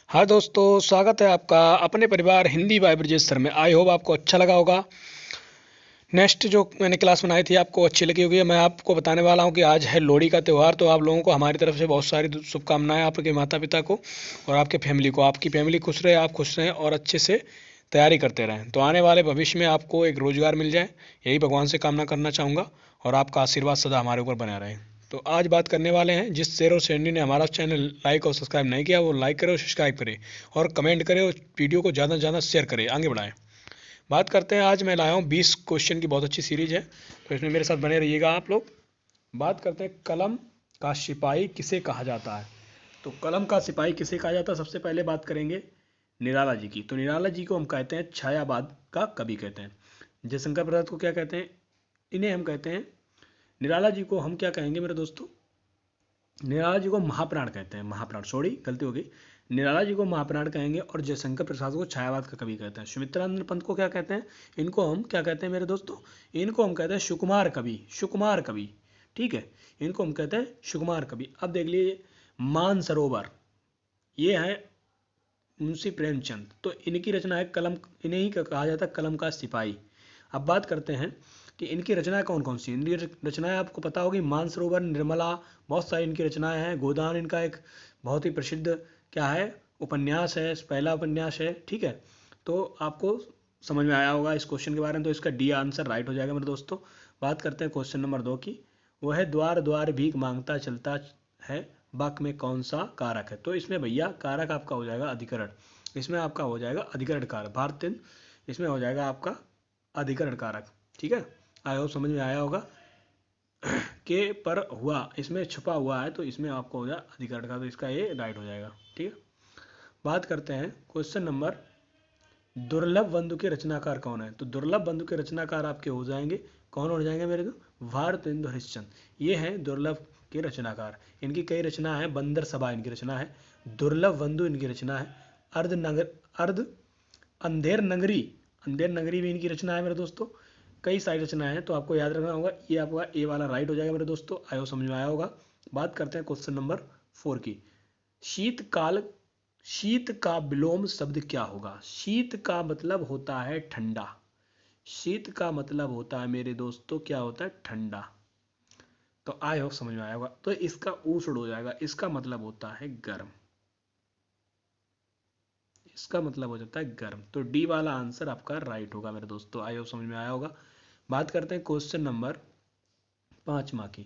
हाँ दोस्तों, स्वागत है आपका अपने परिवार हिंदी बाय ब्रजेश सर में। आई होप आपको अच्छा लगा होगा। नेक्स्ट जो मैंने क्लास बनाई थी आपको अच्छी लगी होगी। मैं आपको बताने वाला हूँ कि आज है लोहड़ी का त्यौहार, तो आप लोगों को हमारी तरफ से बहुत सारी शुभकामनाएं, आपके माता पिता को और आपके फैमिली को। आपकी फैमिली खुश रहे, आप खुश रहें और अच्छे से तैयारी करते रहें, तो आने वाले भविष्य में आपको एक रोजगार मिल जाए, यही भगवान से कामना करना चाहूँगा। और आपका आशीर्वाद सदा हमारे ऊपर बना रहे। तो आज बात करने वाले हैं, जिस शेर और शेरनी ने हमारा चैनल लाइक और सब्सक्राइब नहीं किया वो लाइक करे और सब्सक्राइब करे और कमेंट करे और वीडियो को ज़्यादा से ज़्यादा शेयर करे, आगे बढ़ाएं। बात करते हैं, आज मैं लाया हूँ 20 क्वेश्चन की बहुत अच्छी सीरीज है, तो इसमें मेरे साथ बने रहिएगा आप लोग। बात करते हैं, कलम का सिपाही किसे कहा जाता है। तो कलम का सिपाही किसे कहा जाता है, सबसे पहले बात करेंगे निराला जी की। तो निराला जी को हम कहते हैं छायावाद का कवि कहते हैं। जयशंकर प्रसाद को क्या कहते हैं, इन्हें हम कहते हैं, निराला जी को हम क्या कहेंगे मेरे दोस्तों, निराला जी को महाप्राण कहते हैं। महाप्राण, सॉरी गलती हो गई, निराला जी को महाप्राण कहेंगे और जयशंकर प्रसाद को छायावाद का कवि कहते हैं। सुमित्रानंद पंत को क्या कहते हैं, इनको हम क्या कहते हैं मेरे दोस्तों, इनको हम कहते हैं सुकुमार कवि। सुकुमार कवि, ठीक है, इनको हम कहते हैं सुकुमार कवि। अब देख लीजिए, मानसरोवर, ये है मुंशी प्रेमचंद, तो इनकी रचना है कलम, इन्हें ही कहा जाता है कलम का सिपाही। अब बात करते हैं कि इनकी रचनाएं कौन कौन सी, इनकी रचनाएं आपको पता होगी, मानसरोवर, निर्मला, बहुत सारी इनकी रचनाएं हैं। गोदान इनका एक बहुत ही प्रसिद्ध क्या है, उपन्यास है, पहला उपन्यास है, ठीक है। तो आपको समझ में आया होगा इस क्वेश्चन के बारे में, तो इसका डी आंसर राइट हो जाएगा मेरे दोस्तों। बात करते हैं क्वेश्चन नंबर 2 की। वो है द्वार द्वार भीख मांगता चलता है, वाक्य में कौन सा कारक है। तो इसमें भैया कारक आपका हो जाएगा अधिकरण, इसमें आपका हो जाएगा अधिकरण कारक, भारतीय, इसमें हो जाएगा आपका अधिकरण कारक, ठीक है। आई होप समझ में आया होगा। के पर हुआ इसमें छुपा हुआ है, तो इसमें आपको हो जाए अधिकरण का, तो इसका ये राइट हो जाएगा, ठीक है। बात करते हैं क्वेश्चन नंबर, दुर्लभ बंधु के रचनाकार कौन है। तो दुर्लभ बंधु के रचनाकार आपके हो जाएंगे, कौन हो जाएंगे मेरे को, भारतेंदु हरिश्चंद्र, ये हैं दुर्लभ के रचनाकार। इनकी कई रचना है, बंदर सभा इनकी रचना है, दुर्लभ बंधु इनकी रचना है, अर्ध नगर, अर्ध अंधेर नगरी, अंधेर नगरी भी इनकी रचना है मेरे दोस्तों। कई सारी रचनाएं हैं, तो आपको याद रखना होगा, ये आपका ए वाला राइट हो जाएगा मेरे दोस्तों। आयो समझ में आया होगा। बात करते हैं क्वेश्चन नंबर 4 की। शीतकाल, शीत का विलोम शब्द क्या होगा। शीत का मतलब होता है ठंडा, शीत का मतलब होता है मेरे दोस्तों क्या होता है, ठंडा। तो आई होप समझ में आया होगा। तो इसका ऊष्ण हो जाएगा, इसका मतलब होता है गर्म, इसका मतलब हो जाता है गर्म। तो डी वाला आंसर आपका राइट होगा मेरे दोस्तों। आई होप समझ में आया होगा। बात करते हैं क्वेश्चन नंबर 5 की।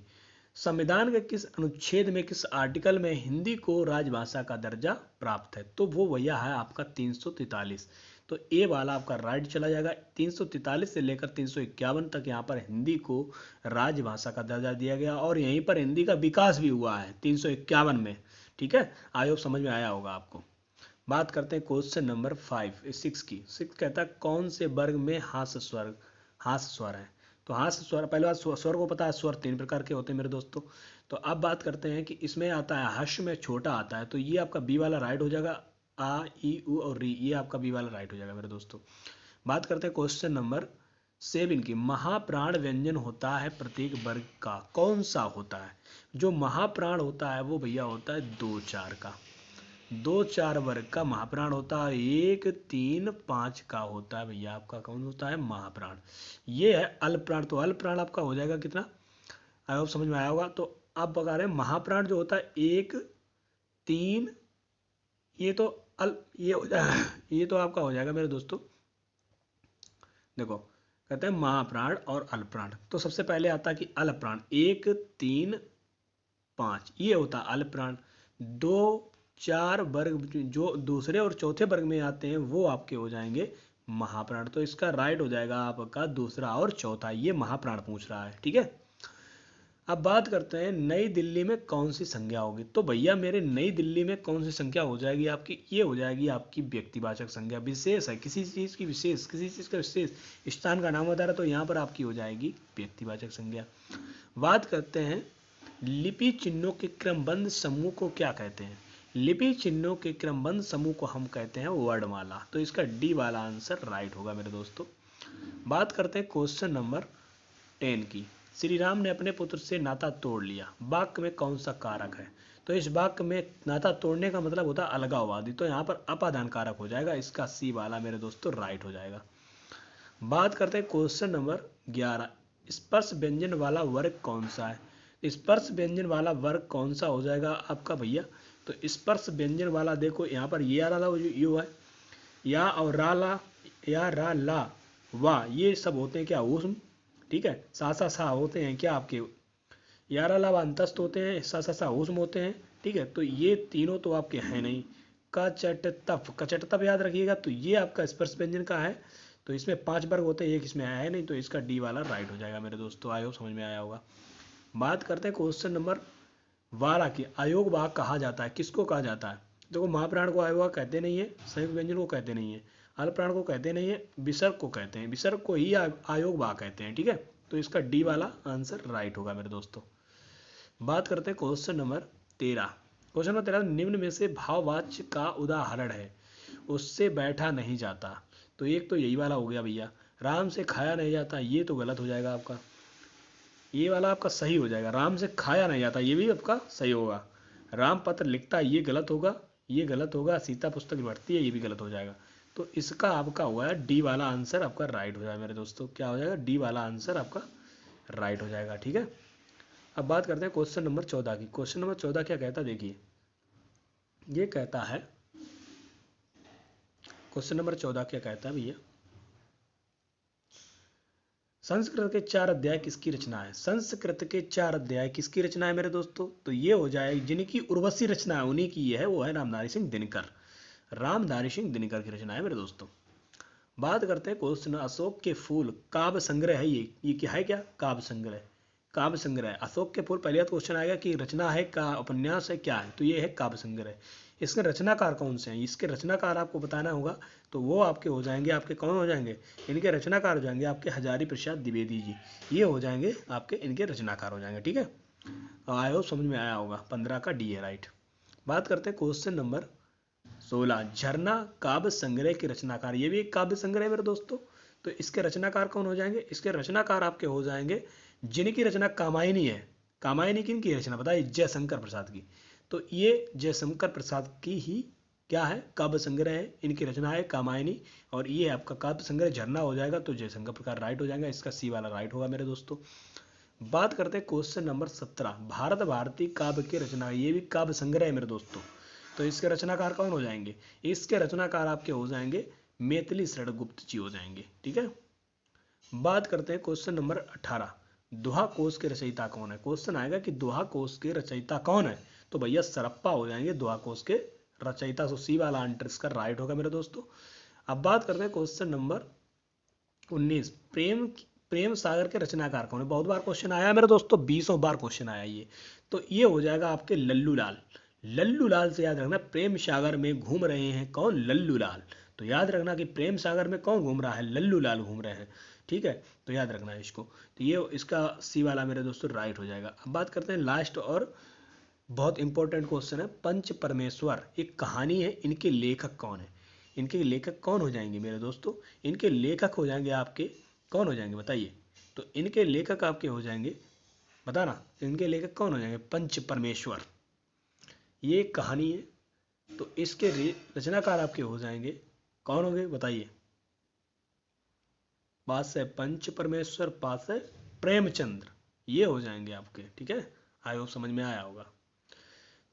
संविधान के किस अनुच्छेद में, किस आर्टिकल में हिंदी को राजभाषा का दर्जा प्राप्त है। तो वो भैया है आपका 343। तो ए वाला आपका राइट चला जाएगा। 343 से लेकर 351 तक यहाँ पर हिंदी को राजभाषा का दर्जा दिया गया, और यहीं पर हिंदी का विकास भी हुआ है 351 में, ठीक है। आई होप समझ में आया होगा आपको। बात करते हैं क्वेश्चन नंबर 6 की। 6 कहता है कौन से वर्ग में हास्य स्वर, हास्य स्वर है। तो हास्य स्वर, पहले बात स्वर को पता है, स्वर 3 प्रकार के होते हैं मेरे दोस्तों। तो अब बात करते हैं कि इसमें आता है हर्ष में छोटा आता है, तो ये आपका बी वाला राइट हो जाएगा। आ ई उ और री, ये आपका बी वाला राइट हो जाएगा मेरे दोस्तों। बात करते हैं क्वेश्चन नंबर 7 की। महाप्राण व्यंजन होता है प्रत्येक वर्ग का, कौन सा होता है। जो महाप्राण होता है वो भैया होता है 2 4 का, 2 4 वर्ग का महाप्राण होता है। 1 3 5 का होता है भैया आपका, कौन होता है, महाप्राण। ये है अल्पप्राण, तो अल्पप्राण आपका हो जाएगा कितना, आई होप समझ में आया होगा। तो अब बता रहे हैं महाप्राण जो होता है 1 3, ये तो ये हो जाएगा, ये तो आपका हो जाएगा मेरे दोस्तों। देखो कहते हैं महाप्राण और अल्पप्राण, तो सबसे पहले आता है कि अल्पप्राण 1 3 5, ये होता है अल्पप्राण। 2 4 वर्ग जो दूसरे और चौथे वर्ग में आते हैं वो आपके हो जाएंगे महाप्राण। तो इसका राइट हो जाएगा आपका दूसरा और चौथा, ये महाप्राण पूछ रहा है, ठीक है। अब बात करते हैं नई दिल्ली में कौन सी संज्ञा होगी। तो भैया मेरे नई दिल्ली में कौन सी संख्या हो जाएगी आपकी, ये हो जाएगी आपकी व्यक्तिवाचक संज्ञा। विशेष है, किसी चीज़ की विशेष, किसी चीज़ का विशेष स्थान का नाम बता रहा है, तो यहाँ पर आपकी हो जाएगी व्यक्तिवाचक संज्ञा। बात करते हैं लिपि चिन्हों के क्रमबद्ध समूह को क्या कहते हैं। लिपि चिन्हों के क्रमबद्ध समूह को हम कहते हैं वर्णमाला। तो इसका डी वाला आंसर राइट होगा मेरे दोस्तों। बात करते हैं क्वेश्चन नंबर 10 की। श्री राम ने अपने पुत्र से नाता तोड़ लिया, वाक्य में कौन सा कारक है। तो इस वाक्य में नाता तोड़ने का मतलब होता है अलगाववादी, तो यहाँ पर अपादान कारक हो जाएगा, इसका सी वाला मेरे दोस्तों राइट हो जाएगा। बात करते हैं क्वेश्चन नंबर 11, स्पर्श व्यंजन वाला वर्ग कौन सा है। स्पर्श व्यंजन वाला वर्ग कौन सा हो जाएगा आपका भैया, तो स्पर्श व्यंजन वाला देखो यहाँ पर ये आ रहा यू है, या और राला या रा ला वाह, ये सब होते हैं क्या ऊष्म, ठीक है, सा सा होते हैं क्या आपके, यारा लाभ अंतस्थ होते हैं, सा सा ऊष्म होते हैं, ठीक है, तो ये तीनों तो आपके हैं नहीं। कचटतप याद रखिएगा, तो ये आपका स्पर्श व्यंजन का है, तो इसमें 5 वर्ग होते हैं, एक इसमें है नहीं, तो इसका डी वाला राइट हो जाएगा मेरे दोस्तों। आयोग समझ में आया होगा। बात करते हैं क्वेश्चन नंबर 12 की, अयोग वाहक कहा जाता है, किसको कहा जाता है। देखो महाप्राण को अयोग वाहक कहते नहीं है, संयुक्त व्यंजन को कहते नहीं है, अल्प प्राण को कहते नहीं है, विसर्ग को कहते हैं, विसर्ग को ही अयोग वाहक कहते हैं, ठीक है, तो इसका डी वाला आंसर राइट होगा मेरे दोस्तों। बात करते हैं क्वेश्चन नंबर 13। क्वेश्चन नंबर 13, निम्न में से भाववाच्य का उदाहरण है, उससे बैठा नहीं जाता। तो एक तो यही वाला हो गया भैया, राम से खाया नहीं जाता, ये तो गलत हो जाएगा आपका, ये वाला आपका सही हो जाएगा, राम से खाया नहीं जाता ये भी आपका सही होगा। राम पत्र लिखता है, ये गलत होगा, ये गलत होगा। सीता पुस्तक बढ़ती है, ये भी गलत हो जाएगा। तो इसका आपका हुआ है डी वाला आंसर आपका राइट हो जाएगा मेरे दोस्तों। क्या हो जाएगा, डी वाला आंसर आपका राइट हो जाएगा, ठीक है। अब बात करते हैं क्वेश्चन नंबर 14 की। क्वेश्चन नंबर 14 क्या कहता है, देखिए ये कहता है, क्वेश्चन नंबर 14 क्या कहता है भैया, संस्कृत के 4 अध्याय किसकी रचना है। संस्कृत के 4 अध्याय किसकी रचना है मेरे दोस्तों, तो ये हो जाए जिनकी उर्वशी रचना है उन्हीं की ये है, वो है रामधारी सिंह दिनकर। रामधारी सिंह दिनकर की रचना है मेरे दोस्तों। बात करते हैं क्वेश्चन, अशोक के फूल काव्य संग्रह है, ये क्या है, क्या काव्य संग्रह, काव्य संग्रह। अशोक के फूल, पहले तो क्वेश्चन आएगा कि रचना है का उपन्यास है क्या है, तो ये है काव्य संग्रह। इसके रचनाकार कौन से हैं, इसके रचनाकार आपको बताना होगा, तो वो आपके हो जाएंगे, आपके कौन हो जाएंगे, इनके रचनाकार हो जाएंगे आपके हजारी प्रसाद द्विवेदी जी, ये हो जाएंगे आपके, इनके रचनाकार हो जाएंगे, ठीक है। आई होप समझ में आया होगा। 15 का डी है राइट। बात करते हैं क्वेश्चन नंबर 16, झरना काव्य संग्रह के रचनाकार, ये भी एक काव्य संग्रह है मेरे दोस्तों। तो इसके रचनाकार कौन हो जाएंगे, इसके रचनाकार आपके हो जाएंगे जिनकी रचना कामायनी है। कामायनी किन की रचना बताइए, जयशंकर प्रसाद की। तो ये जयशंकर प्रसाद की ही क्या है, काव्य संग्रह है, इनकी रचना है कामायनी, और ये आपका काव्य संग्रह झरना हो जाएगा, तो जयशंकर प्रसाद राइट हो जाएगा, इसका सी वाला राइट होगा मेरे दोस्तों। बात करते हैं क्वेश्चन नंबर 17, भारत भारती काव्य की रचना, ये भी काव्य संग्रह है मेरे दोस्तों। तो इसके रचनाकार कौन हो जाएंगे, इसके रचनाकार आपके हो जाएंगे मैथिली शरण गुप्त जी हो जाएंगे, ठीक है। बात करते हैं क्वेश्चन नंबर 18, दोहा कोश के रचयिता कौन है। क्वेश्चन आएगा कि दोहा कोश के रचयिता कौन है, तो भैया सरप्पा हो जाएंगे दोहा कोश के रचयिता, सो सी वाला आंसर इसका राइट होगा मेरे दोस्तों। अब बात करते हैं क्वेश्चन नंबर 19, प्रेम सागर के रचनाकार कौन है। बहुत बार क्वेश्चन आया मेरे दोस्तों, 20 बार क्वेश्चन आया ये, तो ये हो जाएगा आपके लल्लू लाल। लल्लू लाल से याद रखना, प्रेम सागर में घूम रहे हैं कौन, लल्लू लाल। तो याद रखना कि प्रेम सागर में कौन घूम रहा है, लल्लू लाल घूम रहे हैं, ठीक है, तो याद रखना है इसको। तो ये इसका सी वाला मेरे दोस्तों राइट हो जाएगा। अब बात करते हैं लास्ट और बहुत इंपॉर्टेंट क्वेश्चन है, पंच परमेश्वर एक कहानी है, इनके लेखक कौन है। इनके लेखक कौन हो जाएंगे मेरे दोस्तों, इनके लेखक हो जाएंगे आपके, कौन हो जाएंगे बताइए। तो इनके लेखक आपके हो जाएंगे, बताना इनके लेखक कौन हो जाएंगे, पंच परमेश्वर, ये एक कहानी है, तो इसके रचनाकार आपके हो जाएंगे, कौन होंगे बताइए। पास है पंच परमेश्वर, पास है प्रेमचंद्र, ये हो जाएंगे आपके, ठीक है। आई होप समझ में आया होगा।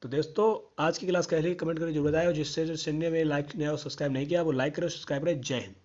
तो दोस्तों आज की क्लास कैसे कमेंट करके जरूर बताएं, और जिससे जो चैनल में लाइक नहीं और सब्सक्राइब नहीं किया वो लाइक करें, सब्सक्राइब करें। जय हिंद।